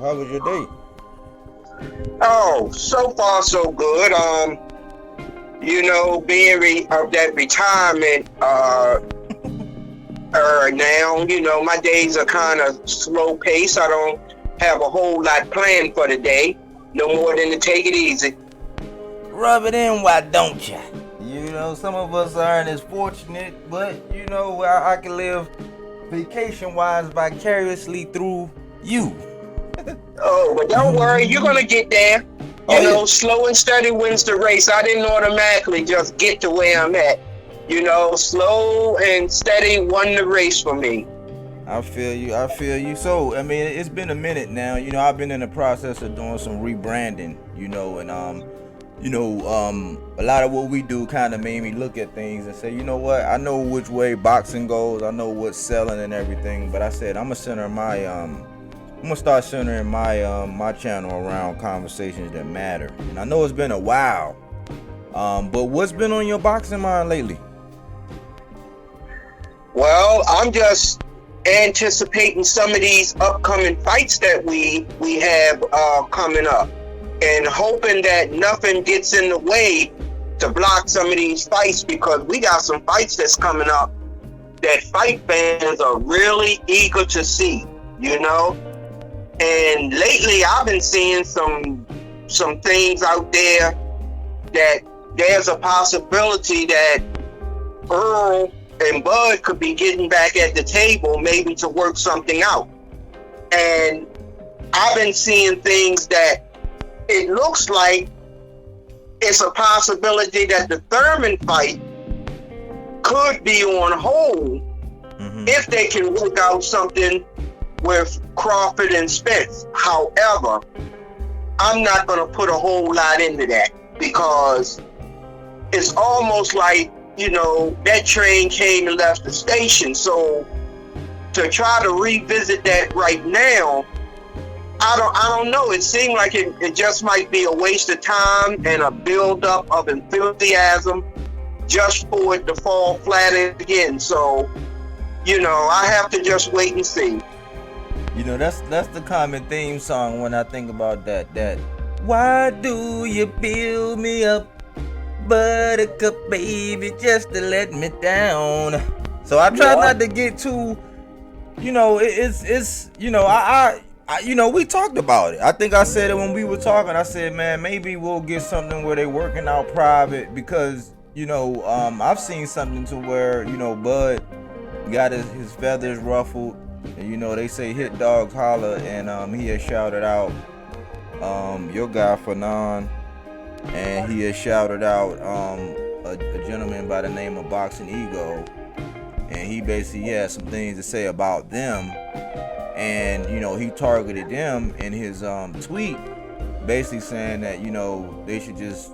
how was your day? Oh, so far so good. Being of that retirement now, my days are kind of slow pace. I don't have a whole lot planned for the day, no more than to take it easy. Rub it in, why don't ya? Some of us aren't as fortunate, but I can live vacation-wise vicariously through you. Oh, but don't worry, you're gonna get there. Slow and steady wins the race. I didn't automatically just get to where I'm at. Slow and steady won the race for me. I feel you. So, I mean, it's been a minute now. I've been in the process of doing some rebranding, a lot of what we do kind of made me look at things and say, you know what? I know which way boxing goes. I know what's selling and everything. But I said, I'm gonna start centering my channel around conversations that matter. And I know it's been a while, but what's been on your boxing mind lately? Well, I'm just anticipating some of these upcoming fights that we have coming up, and hoping that nothing gets in the way to block some of these fights, because we got some fights that's coming up that fight fans are really eager to see, And lately I've been seeing some things out there that there's a possibility that Earl and Bud could be getting back at the table, maybe to work something out. And I've been seeing things that it looks like it's a possibility that the Thurman fight could be on hold if they can work out something with Crawford and Spence. However, I'm not going to put a whole lot into that, because it's almost like, that train came and left the station. So to try to revisit that right now, I don't know. It seemed like it just might be a waste of time and a buildup of enthusiasm just for it to fall flat again. So, I have to just wait and see. That's the common theme song when I think about that. Why do you build me up, buttercup baby, just to let me down? So I try not to get too, we talked about it. I think I said it when we were talking. I said, man, maybe we'll get something where they working out private, because I've seen something to where Bud got his feathers ruffled, and they say hit dogs holler, and he has shouted out your guy Fanon, and he has shouted out a gentleman by the name of Boxing Ego, and he basically had some things to say about them, and he targeted them in his tweet, basically saying that they should just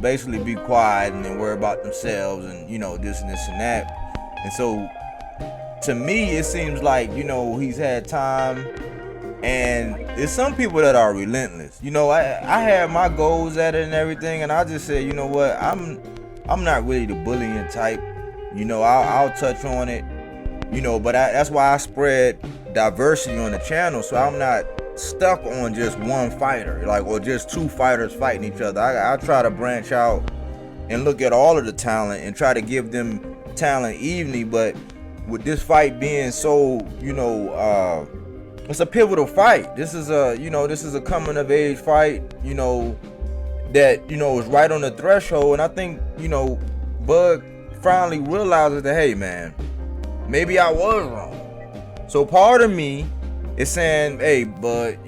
basically be quiet and then worry about themselves, and this and this and that. And so to me it seems like he's had time, and there's some people that are relentless. I had my goals at it and everything, and I just said, you know what, I'm not really the bullying type. I'll touch on it, but that's why I spread diversity on the channel, so I'm not stuck on just one fighter, or just two fighters fighting each other. I try to branch out and look at all of the talent and try to give them talent evenly. But with this fight being so, it's a pivotal fight. This is a coming of age fight, that is right on the threshold. And I think Bud finally realizes that, hey man, maybe I was wrong. So part of me is saying, hey Bud,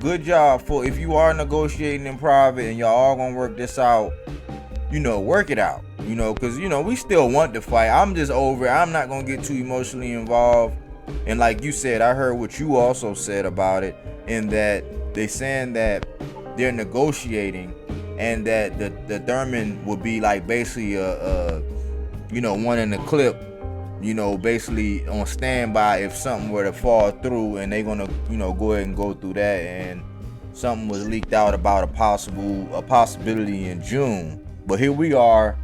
good job for, if you are negotiating in private and y'all all gonna work this out, work it out, because we still want the fight. I'm just over it. I'm not gonna get too emotionally involved. And like you said, I heard what you also said about it, in that they saying that they're negotiating, and that the Thurman would be like basically a one in the clip, basically on standby if something were to fall through, and they're gonna go ahead and go through that. And something was leaked out about a possibility in June, but here we are.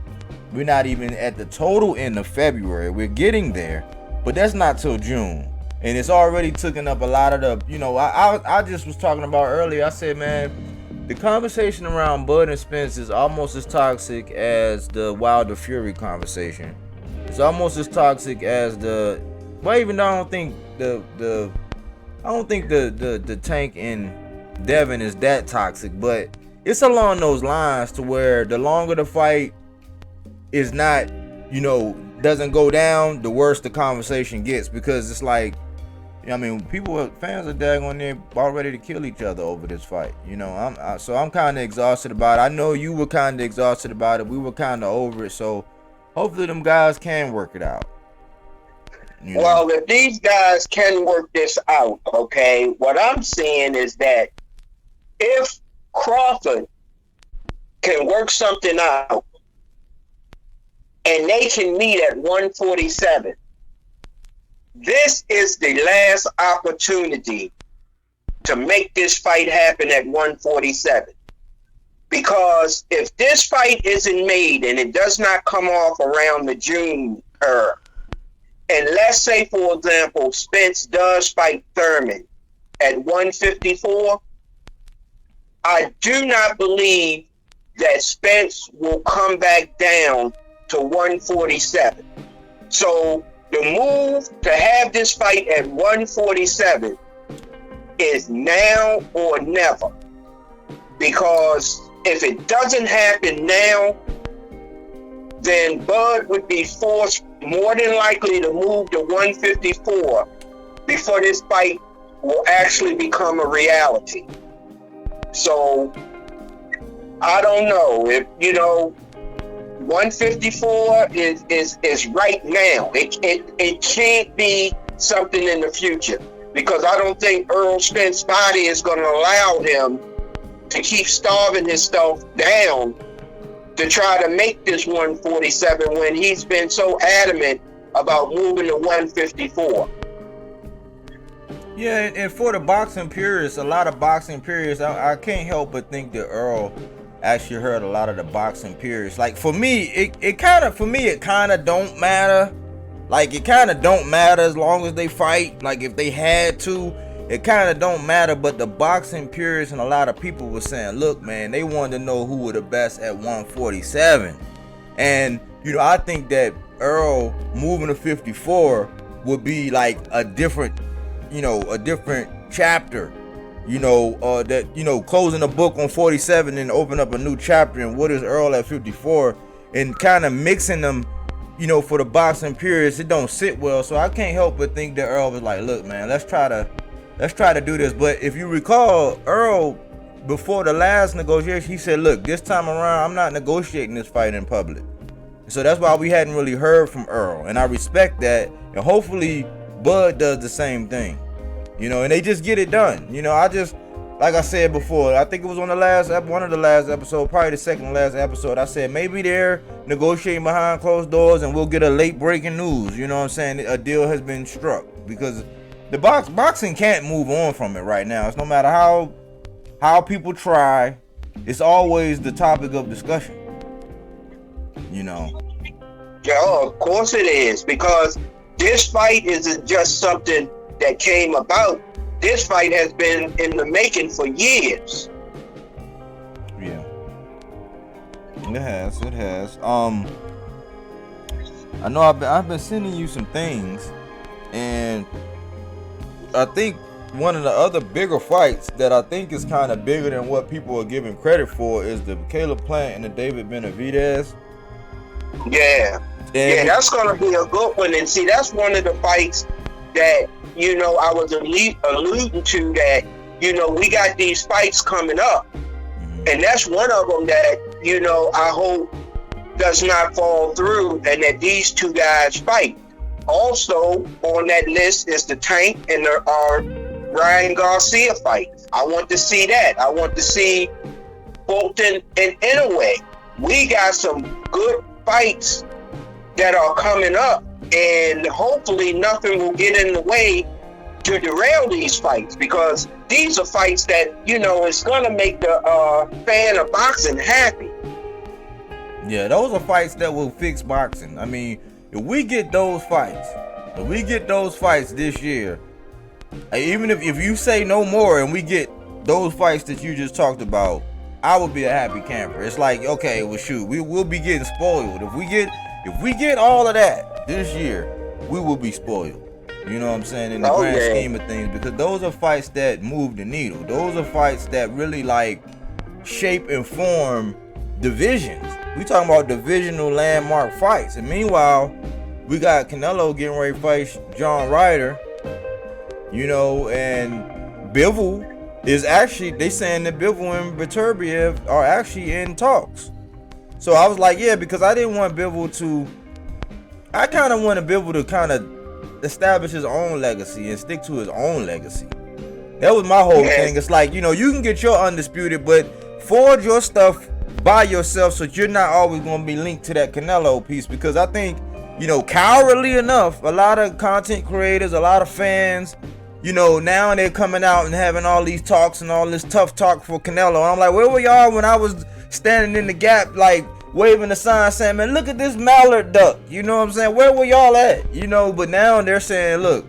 We're not even at the total end of February. We're getting there, but that's not till June. and it's already taken up a lot of the, you know, I just was talking about earlier. I said, man, the conversation around Bud and Spence is almost as toxic as the Wilder Fury conversation. It's almost as toxic as the, well, even though I don't think the Tank and Devin is that toxic, but it's along those lines to where the longer the fight is not, you know, doesn't go down, the worse the conversation gets, because it's like, I mean, fans are daggone there about ready to kill each other over this fight. You know, so I'm kind of exhausted about it. I know you were kind of exhausted about it. We were kind of over it. So hopefully them guys can work it out. You know? Well, if these guys can work this out, okay, what I'm saying is that if Crawford can work something out and they can meet at 147, this is the last opportunity to make this fight happen at 147. Because if this fight isn't made and it does not come off around the June term, and let's say, for example, Spence does fight Thurman at 154, I do not believe that Spence will come back down to 147. So the move to have this fight at 147 is now or never. Because if it doesn't happen now, then Bud would be forced more than likely to move to 154 before this fight will actually become a reality. So I don't know if, you know, 154 is right now. It can't be something in the future, because I don't think Earl Spence's body is going to allow him to keep starving himself down to try to make this 147 when he's been so adamant about moving to 154. Yeah, and for the boxing purists, a lot of boxing purists, I can't help but think that Earl actually hurt a lot of the boxing purists. Like, for me, it kind of don't matter. Like, it kind of don't matter as long as they fight. Like, if they had to, it kind of don't matter. But the boxing purists and a lot of people were saying, look, man, they wanted to know who were the best at 147. And, you know, I think that Earl moving to 54 would be like a different chapter. You know, that, you know, closing a book on 47 and open up a new chapter and what is Earl at 54, and kind of mixing them, you know, for the boxing purists, it don't sit well. So I can't help but think that Earl was like, look, man, let's try to do this. But if you recall, Earl, before the last negotiation, he said, look, this time around, I'm not negotiating this fight in public. So that's why we hadn't really heard from Earl, and I respect that. And hopefully Bud does the same thing. You know, and they just get it done. You know, like I said before, I think it was on one of the last episodes, probably the second to last episode, I said maybe they're negotiating behind closed doors and we'll get a late breaking news. You know what I'm saying? A deal has been struck, because the boxing can't move on from it right now. It's no matter how people try, it's always the topic of discussion. You know? Yeah, of course it is, because this fight isn't just something that came about. This fight has been in the making for years. Yeah, it has. I know I've been sending you some things, and I think one of the other bigger fights that I think is kind of bigger than what people are giving credit for is the Caleb Plant and the David Benavidez. Yeah, that's gonna be a good one. And see, that's one of the fights that, you know, I was alluding to, that, you know, we got these fights coming up, and that's one of them that, you know, I hope does not fall through, and that these two guys fight. Also on that list is the Tank and the Ryan Garcia fight. I want to see that. I want to see Fulton and Inoue. We got some good fights that are coming up, and hopefully nothing will get in the way to derail these fights, because these are fights that, you know, it's gonna make the fan of boxing happy. Yeah, those are fights that will fix boxing. I mean, if we get those fights this year, Even if you say no more and we get those fights that you just talked about, I would be a happy camper. It's like, okay, well, shoot, we'll be getting spoiled. If we get all of that this year, we will be spoiled. You know what I'm saying? In the grand scheme of things, because those are fights that move the needle. Those are fights that really like shape and form divisions. We talking about divisional landmark fights. And meanwhile, we got Canelo getting ready to fight John Ryder. You know, and Bivol is actually, they saying that Bivol and Beterbiev are actually in talks. So I was like, yeah, because I didn't want Bivol to, I kind of wanted Bivol to kind of establish his own legacy and stick to his own legacy. That was my whole thing. It's like, you know, you can get your undisputed, but forge your stuff by yourself so you're not always going to be linked to that Canelo piece. Because I think, you know, cowardly enough, a lot of content creators, a lot of fans, you know, now they're coming out and having all these talks and all this tough talk for Canelo. And I'm like, where were y'all when I was standing in the gap, like waving the sign saying, man, look at this mallard duck. You know what I'm saying? Where were y'all at? You know, but now they're saying, look,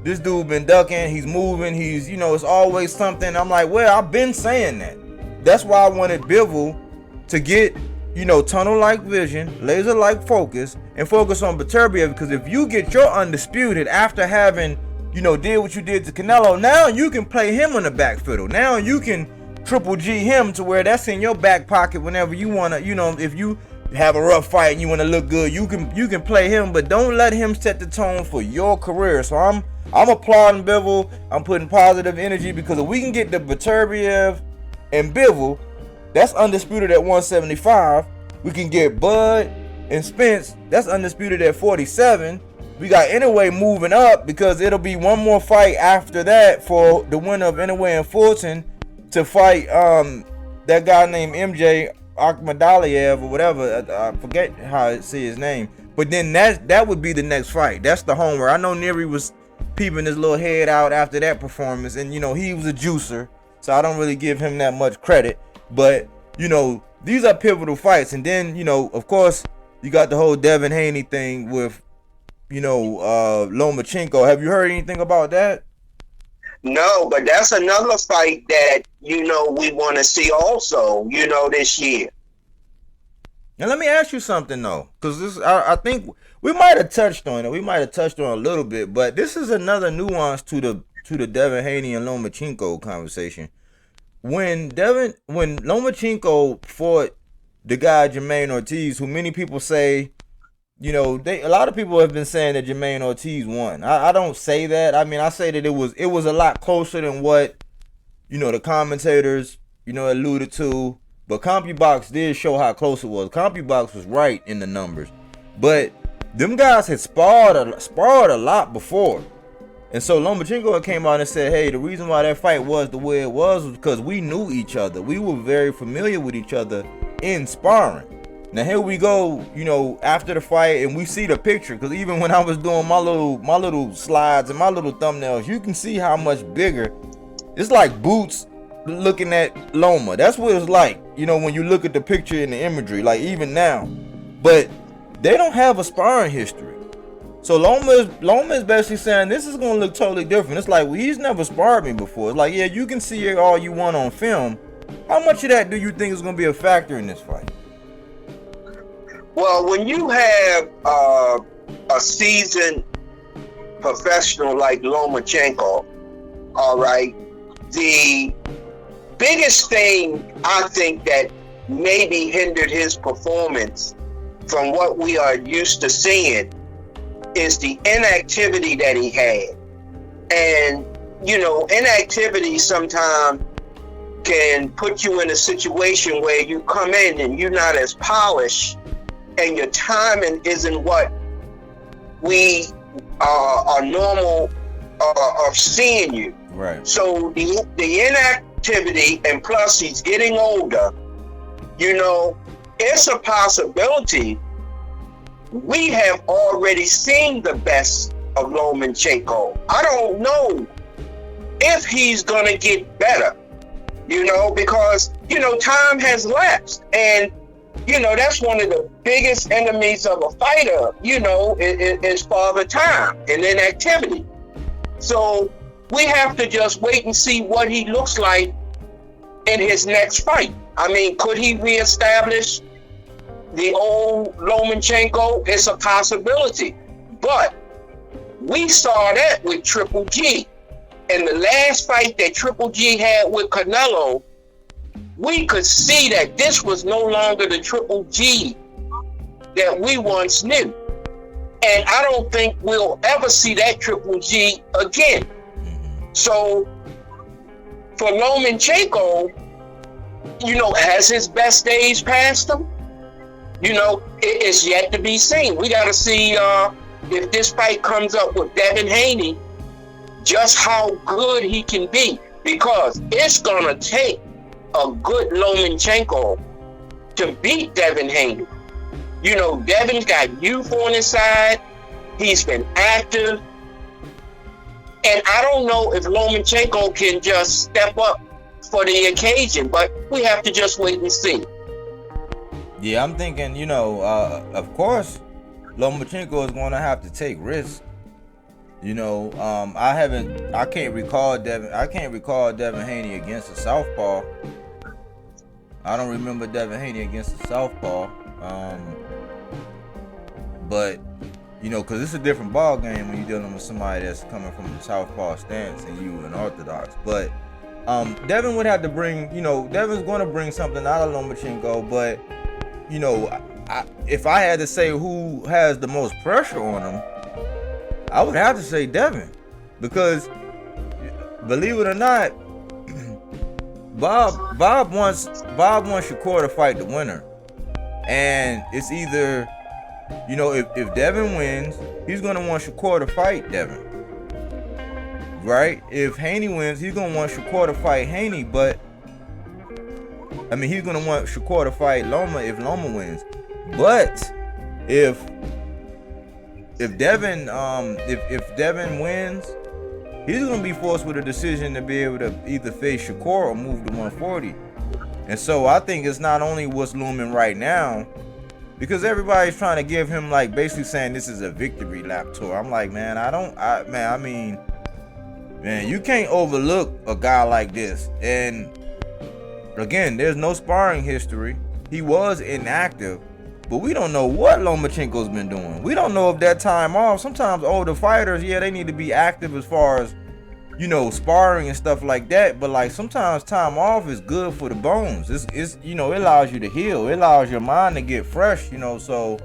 this dude been ducking, he's moving, he's, you know, it's always something. I'm like, well, I've been saying that. That's why I wanted Bivol to get, you know, tunnel-like vision, laser-like focus, and focus on Beterbiev. Because if you get your undisputed after having, you know, did what you did to Canelo, now you can play him on the back fiddle. Now you can triple G him to where that's in your back pocket whenever you want to, you know, if you have a rough fight and you want to look good, you can play him, but don't let him set the tone for your career. So I'm applauding Bivol. I'm putting positive energy, because if we can get the Beterbiev and Bivol, that's undisputed at 175. We can get Bud and Spence, that's undisputed at 47. We got Inoue moving up, because it'll be one more fight after that for the winner of Inoue and Fulton to fight that guy named MJ Akhmadaliev or whatever. I forget how to say his name. But then that would be the next fight. That's the homer. I know Neri was peeping his little head out after that performance, and you know, he was a juicer, so I don't really give him that much credit. But you know, these are pivotal fights. And then, you know, of course, you got the whole Devin Haney thing with, you know, Lomachenko. Have you heard anything about that? No, but that's another fight that, you know, we want to see also, you know, this year. Now let me ask you something though, because this, I think we might have touched on it. We might have touched on it a little bit, but this is another nuance to the Devin Haney and Lomachenko conversation. When Lomachenko fought the guy Jermaine Ortiz, who many people say, you know, a lot of people have been saying that Jermaine Ortiz won. I don't say that. I mean, I say that it was a lot closer than what, you know, the commentators, you know, alluded to. But CompuBox did show how close it was. CompuBox was right in the numbers. But them guys had sparred a lot before. And so Lomachenko came out and said, hey, the reason why that fight was the way it was because we knew each other. We were very familiar with each other in sparring. Now here we go, you know, after the fight, and we see the picture, because even when I was doing my little slides and my little thumbnails, you can see how much bigger. It's like Boots looking at Loma. That's what it's like, you know, when you look at the picture and the imagery, like even now. But they don't have a sparring history. So Loma is basically saying this is going to look totally different. It's like, well, he's never sparred me before. It's like, yeah, you can see it all you want on film. How much of that do you think is going to be a factor in this fight? Well, when you have a seasoned professional like Lomachenko, all right, the biggest thing I think that maybe hindered his performance from what we are used to seeing is the inactivity that he had. And, you know, inactivity sometimes can put you in a situation where you come in and you're not as polished, and your timing isn't what we are normal of seeing you. Right. So the inactivity, and plus he's getting older, you know, it's a possibility. We have already seen the best of Lomachenko. I don't know if he's gonna get better, you know, because, you know, time has lapsed, and you know, that's one of the biggest enemies of a fighter, you know, is father time and inactivity. So we have to just wait and see what he looks like in his next fight. I mean, could he reestablish the old Lomachenko? It's a possibility. But we saw that with Triple G. In the last fight that Triple G had with Canelo, we could see that this was no longer the Triple G that we once knew. And I don't think we'll ever see that Triple G again. So for Lomachenko, you know, has his best days passed him? You know, it's yet to be seen. We got to see if this fight comes up with Devin Haney, just how good he can be. Because it's going to take a good Lomachenko to beat Devin Haney. You know, Devin's got youth on his side. He's been active. And I don't know if Lomachenko can just step up for the occasion, but we have to just wait and see. Yeah, I'm thinking, you know, of course, Lomachenko is going to have to take risks. You know, I can't recall Devin Haney against a southpaw. I don't remember Devin Haney against a southpaw. But, you know, because it's a different ball game when you're dealing with somebody that's coming from the southpaw stance and you an orthodox. But Devin would have to bring, you know, Devin's going to bring something out of Lomachenko. But, you know, if I had to say who has the most pressure on him, I would have to say Devin. Because, believe it or not, Bob wants Shakur to fight the winner. And it's either, you know, if Devin wins, he's going to want Shakur to fight Devin. Right? If Haney wins, he's going to want Shakur to fight Haney. But, I mean, he's going to want Shakur to fight Loma if Loma wins. But, if Devin wins, he's going to be forced with a decision to be able to either face Shakur or move to 140. And so I think it's not only what's looming right now, because everybody's trying to give him, like, basically saying this is a victory lap tour. I'm like, man, man, you can't overlook a guy like this. And again, there's no sparring history. He was inactive, but we don't know what Lomachenko's been doing. We don't know if that time off. Sometimes older fighters, yeah, they need to be active as far as, you know, sparring and stuff like that. But like sometimes time off is good for the bones. It's you know, it allows you to heal. It allows your mind to get fresh. You know, so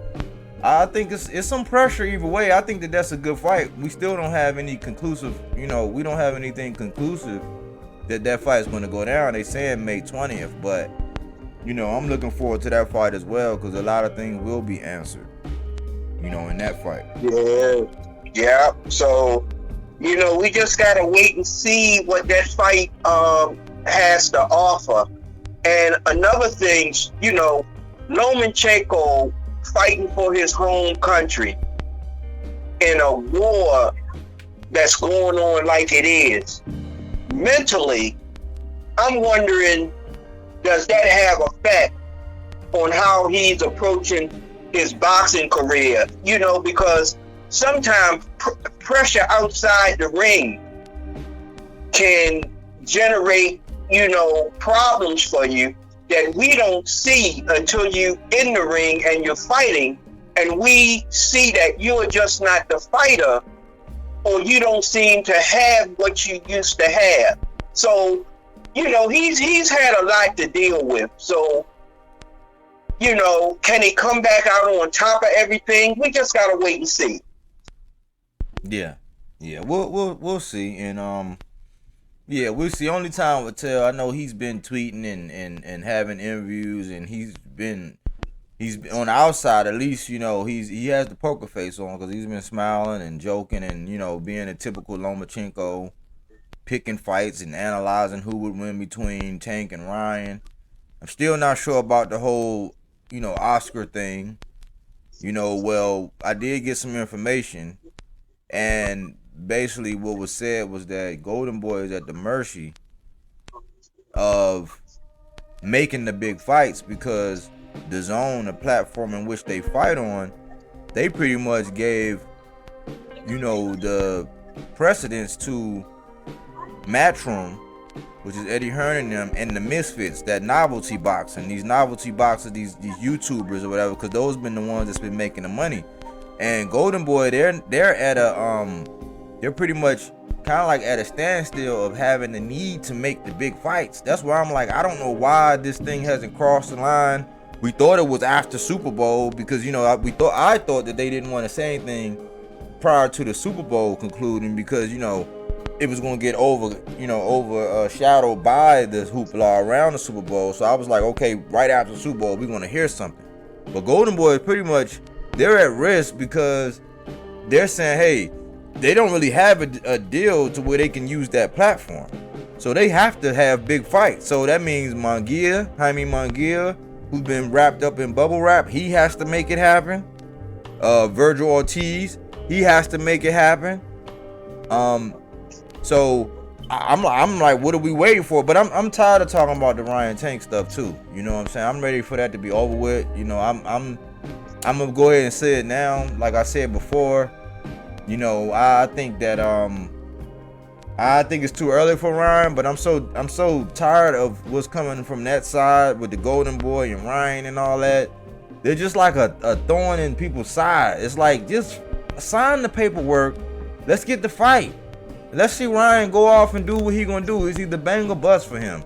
I think it's some pressure either way. I think that's a good fight. We still don't have any conclusive. You know, we don't have anything conclusive that fight is going to go down. They saying May 20th, but you know, I'm looking forward to that fight as well because a lot of things will be answered. You know, in that fight. Yeah. So, you know, we just gotta wait and see what that fight has to offer. And another thing, you know, Lomachenko fighting for his home country in a war that's going on like it is. Mentally, I'm wondering, does that have effect on how he's approaching his boxing career? You know, because sometimes pressure outside the ring can generate, you know, problems for you that we don't see until you in the ring and you're fighting, and we see that you're just not the fighter, or you don't seem to have what you used to have. So, you know, he's had a lot to deal with. So, you know, can he come back out on top of everything? We just gotta wait and see. Yeah, we'll see, and yeah, we'll see. Only time will tell. I know he's been tweeting and having interviews, and he's on the outside at least. You know, he has the poker face on because he's been smiling and joking and, you know, being a typical Lomachenko, picking fights and analyzing who would win between Tank and Ryan. I'm still not sure about the whole, you know, Oscar thing. You know, well, I did get some information, and basically what was said was that Golden Boy is at the mercy of making the big fights because the zone, the platform in which they fight on, they pretty much gave, you know, the precedence to Matchroom, which is Eddie Hearn and them, and the Misfits, that novelty boxing, these novelty boxers, these YouTubers or whatever, because those been the ones that's been making the money. And Golden Boy, they're at a they're pretty much kind of like at a standstill of having the need to make the big fights. That's why I'm like, I don't know why this thing hasn't crossed the line. We thought it was after Super Bowl because, you know, I thought that they didn't want to say anything prior to the Super Bowl concluding because, you know, it was going to get overshadowed by the hoopla around the Super Bowl. So I was like, okay, right after the Super Bowl, we're going to hear something. But Golden Boy is pretty much, they're at risk because they're saying, hey, they don't really have a deal to where they can use that platform. So they have to have big fights. So that means Jaime Munguia, who's been wrapped up in bubble wrap, he has to make it happen. Virgil Ortiz, he has to make it happen. So I'm like, what are we waiting for? But I'm tired of talking about the Ryan Tank stuff too. You know what I'm saying? I'm ready for that to be over with. You know, I'm gonna go ahead and say it now. Like I said before, you know, I think that I think it's too early for Ryan, but I'm so tired of what's coming from that side with the Golden Boy and Ryan and all that. They're just like a thorn in people's side. It's like, just sign the paperwork. Let's get the fight. Let's see Ryan go off and do what he gonna do. It's either bang or bust for him.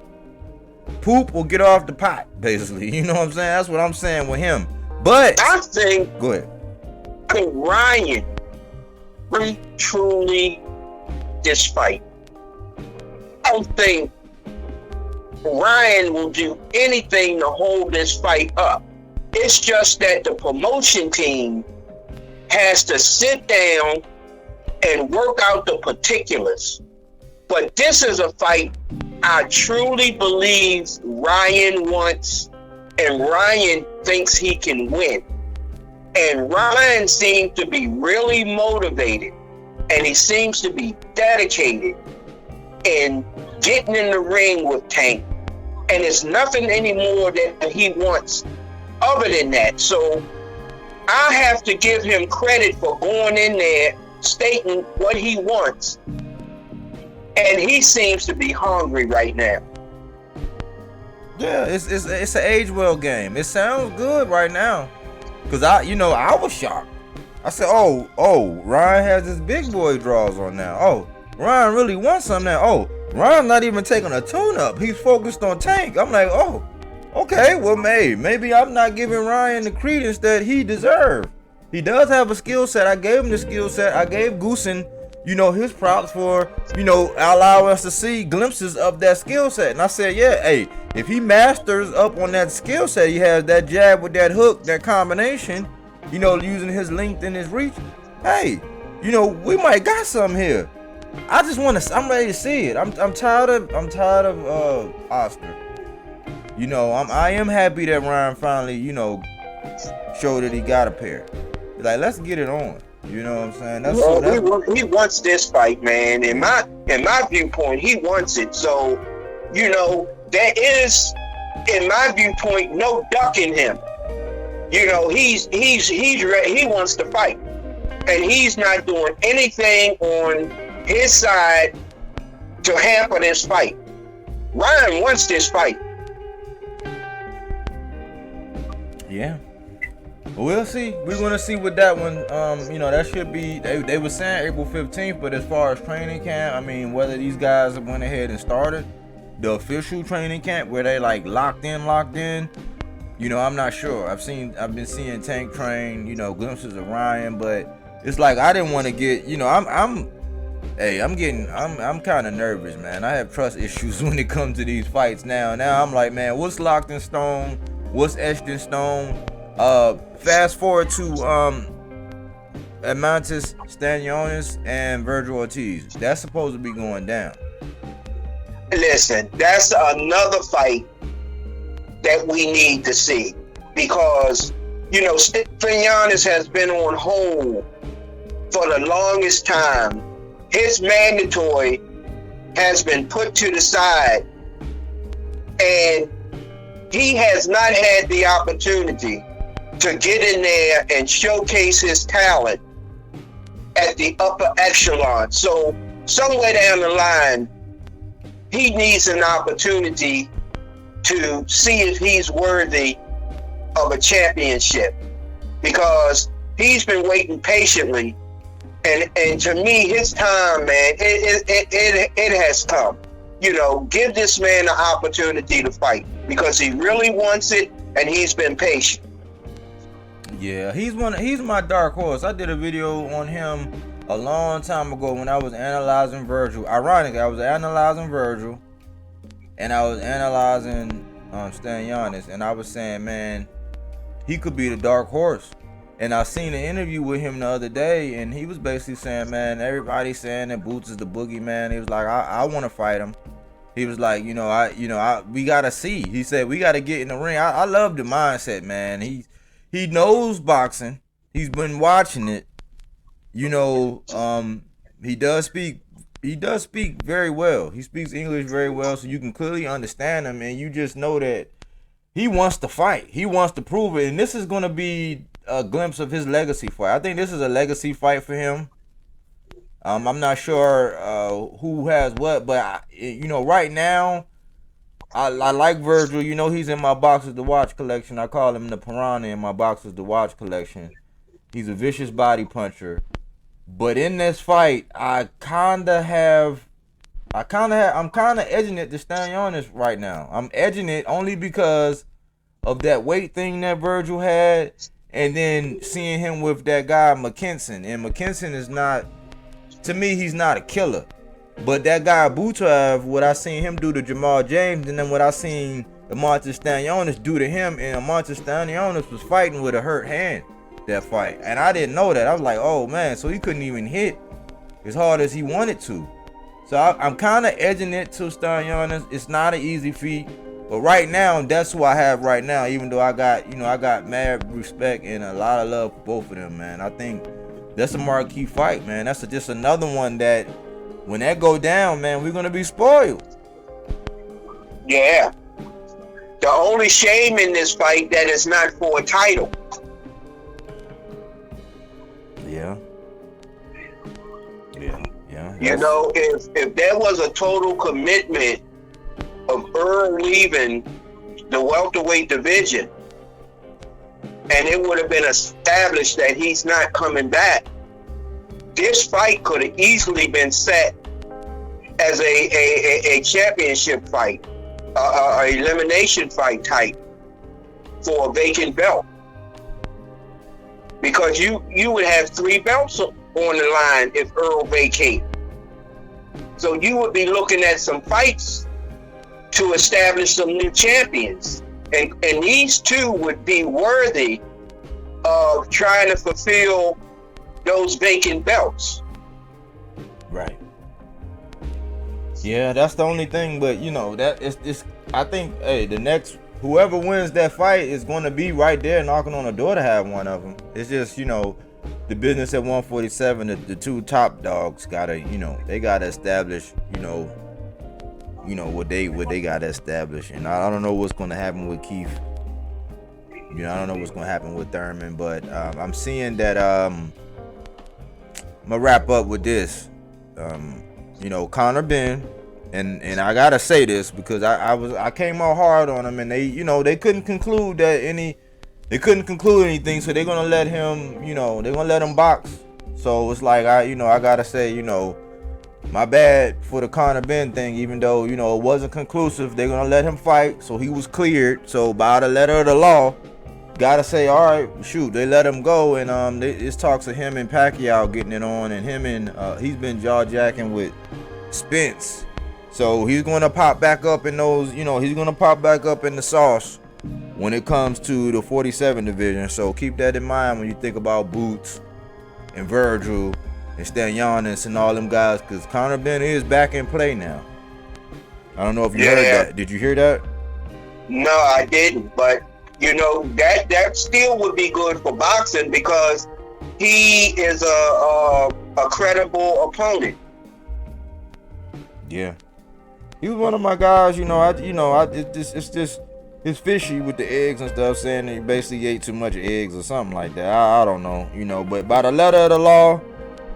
Poop or get off the pot, basically. You know what I'm saying? That's what I'm saying with him. But I think, go ahead. I think Ryan really truly this fight. I don't think Ryan will do anything to hold this fight up. It's just that the promotion team has to sit down and work out the particulars. But this is a fight I truly believe Ryan wants, and Ryan thinks he can win. And Ryan seems to be really motivated, and he seems to be dedicated in getting in the ring with Tank. And it's nothing anymore that he wants other than that. So I have to give him credit for going in there, stating what he wants. And he seems to be hungry right now. Yeah, it's an age well game. It sounds good right now. Cause I was shocked. I said, oh, Ryan has his big boy draws on now. Oh, Ryan really wants something now. Oh, Ryan's not even taking a tune-up. He's focused on Tank. I'm like, oh, okay, well, maybe I'm not giving Ryan the credence that he deserved. He does have a skill set. I gave him the skill set. I gave Goosen, his props for, allowing us to see glimpses of that skill set. And I said, yeah, hey, if he masters up on that skill set, he has that jab with that hook, that combination, using his length and his reach. Hey, we might got something here. I'm ready to see it. I'm tired of Oscar. I am happy that Ryan finally, showed that he got a pair. Like, let's get it on. You know what I'm saying? He wants this fight, man. In my viewpoint, he wants it. So, there is, in my viewpoint, no ducking him. He's ready. He wants to fight, and he's not doing anything on his side to hamper this fight. Ryan wants this fight. Yeah. We'll see. We're gonna see with that one. That should be. They were saying April 15th, but as far as training camp, whether these guys have went ahead and started the official training camp where they like locked in, I'm not sure. I've been seeing Tank train, glimpses of Ryan, but it's like I didn't want to get. I'm kind of nervous, man. I have trust issues when it comes to these fights now. Now I'm like, man, what's locked in stone? What's etched in stone? Fast forward to Amantis, Stanionis, and Virgil Ortiz. That's supposed to be going down. Listen, that's another fight that we need to see, because Stanionis has been on hold for the longest time. His mandatory has been put to the side, and he has not had the opportunity to get in there and showcase his talent at the upper echelon. So somewhere down the line, he needs an opportunity to see if he's worthy of a championship, because he's been waiting patiently, and to me, his time, man, it has come. You know, give this man the opportunity to fight, because he really wants it, and he's been patient. Yeah, he's my dark horse. I did a video on him a long time ago when I was analyzing Virgil. Ironically, I was analyzing Virgil, and I was analyzing Stanionis, and I was saying, man, he could be the dark horse. And I seen an interview with him the other day, and he was basically saying, man, everybody's saying that Boots is the boogeyman. He was like, I want to fight him. He was like, we gotta see. He said, we gotta get in the ring. I love the mindset, man. He knows boxing. He's been watching it. You know, he does speak very well. He speaks English very well, so you can clearly understand him, and you just know that he wants to fight. He wants to prove it, and this is gonna be a glimpse of his legacy fight. I think this is a legacy fight for him. I'm not sure who has what, but right now, I like Virgil. You know, he's in my boxes to watch collection. I call him the piranha in my boxes to watch collection. He's a vicious body puncher. But in this fight, I'm kind of edging it to Stanionis right now. I'm edging it only because of that weight thing that Virgil had, and then seeing him with that guy McKinson. And McKinson is not, to me, he's not a killer. But that guy Beterbiev, what I seen him do to Jamal James, and then what I seen Amonte Stanionis do to him, and Amonte Stanionis was fighting with a hurt hand that fight. And I didn't know that. I was like, oh man, so he couldn't even hit as hard as he wanted to. So I'm kind of edging it to Stanionis. It's not an easy feat. But right now, that's who I have right now, even though I got mad respect and a lot of love for both of them, man. I think that's a marquee fight, man. That's just another one that, when that go down, man, we're going to be spoiled. Yeah. The only shame in this fight that it's not for a title. Yeah. You know, if there was a total commitment of Earl leaving the welterweight division, and it would have been established that he's not coming back, this fight could have easily been set as a championship fight, a elimination fight type for a vacant belt, because you would have 3 belts on the line if Earl vacated. So you would be looking at some fights to establish some new champions, and these two would be worthy of trying to fulfill those vacant belts. Right. Yeah, that's the only thing. But that it's I think, hey, the next, whoever wins that fight is going to be right there knocking on the door to have one of them. It's just, the business at 147, the two top dogs gotta, they gotta establish, what they gotta establish. And I don't know what's gonna happen with Keith. I don't know what's gonna happen with Thurman, but I'm seeing that I'm gonna wrap up with this. Conor Ben, and I gotta say this because I came out hard on him, and they couldn't conclude anything, so they're gonna let him, they're gonna let him box. So it's like I gotta say, my bad for the Conor Ben thing, even though it wasn't conclusive. They're gonna let him fight, so he was cleared. So by the letter of the law, gotta say, all right, shoot, they let him go. And it's talks of him and Pacquiao getting it on, and him and he's been jaw jacking with Spence, so he's gonna pop back up in those, he's gonna pop back up in the sauce when it comes to the 47 division. So keep that in mind when you think about Boots and Virgil and Stanionis and all them guys, because Conor Ben is back in play now. I don't know if you heard that. Did you hear that? No, I didn't. But that still would be good for boxing, because he is a credible opponent. Yeah, he was one of my guys. It's just it's fishy with the eggs and stuff, saying that he basically ate too much eggs or something like that. I don't know, but by the letter of the law,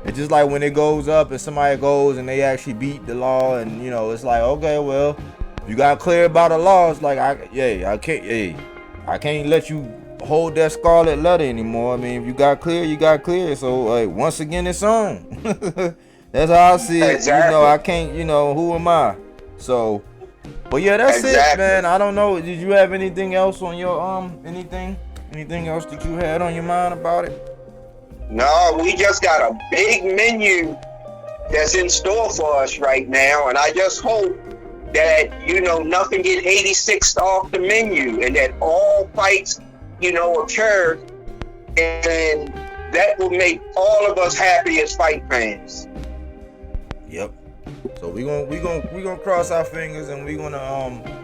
It's just like when it goes up and somebody goes and they actually beat the law, and you know, it's like, okay, well, you got clear about the law. It's like, I can't let you hold that scarlet letter anymore. I mean, if you got clear, you got clear. So like, once again, it's on. That's how I see it. Exactly. You know, I can't, you know, who am I? So, but yeah, that's it, man. I don't know. Did you have anything else on your anything else that you had on your mind about it? No, we just got a big menu that's in store for us right now, and I just hope that, you know, nothing get 86 off the menu, and that all fights, you know, occur, and that will make all of us happy as fight fans. Yep. So we gonna cross our fingers, and we gonna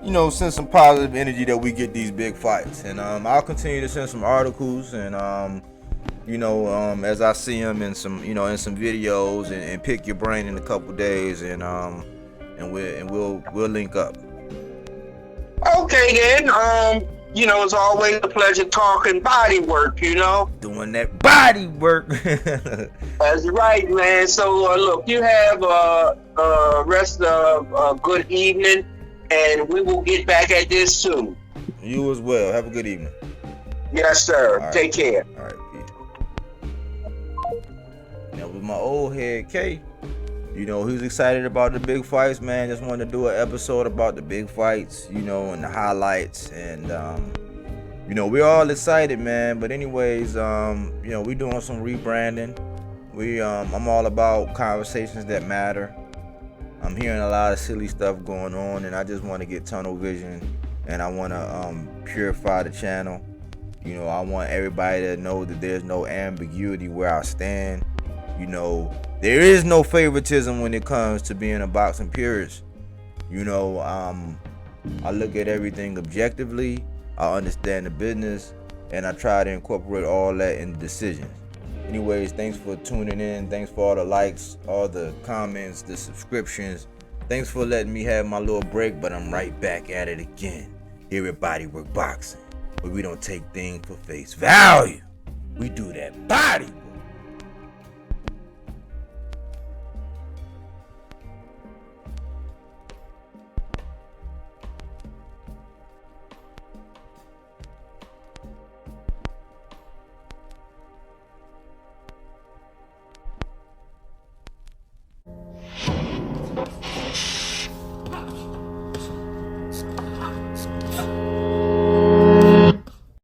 you know, send some positive energy that we get these big fights, and I'll continue to send some articles, and you know, as I see them in some, you know, in some videos, and pick your brain in a couple days, and we'll link up. Okay then, you know, it's always a pleasure talking body work, you know. Doing that body work. That's right, man. So look, you have rest of a good evening, and we will get back at this soon. You as well. Have a good evening. Yes, sir. All right. Take care. All right, peace. Now with my old head K, you know, he was excited about the big fights, man. Just wanted to do an episode about the big fights, you know, and the highlights, and you know, we're all excited, man. But anyways, you know, we doing some rebranding. I'm all about conversations that matter. I'm hearing a lot of silly stuff going on, and I just want to get tunnel vision, and I want to purify the channel. You know, I want everybody to know that there's no ambiguity where I stand. You know, there is no favoritism when it comes to being a boxing purist. You know, I look at everything objectively. I understand the business, and I try to incorporate all that in the decisions. Anyways, thanks for tuning in. Thanks for all the likes, all the comments, the subscriptions. Thanks for letting me have my little break, but I'm right back at it again. Here at BodyWorkBoxing, where we don't take things for face value. We do that body work.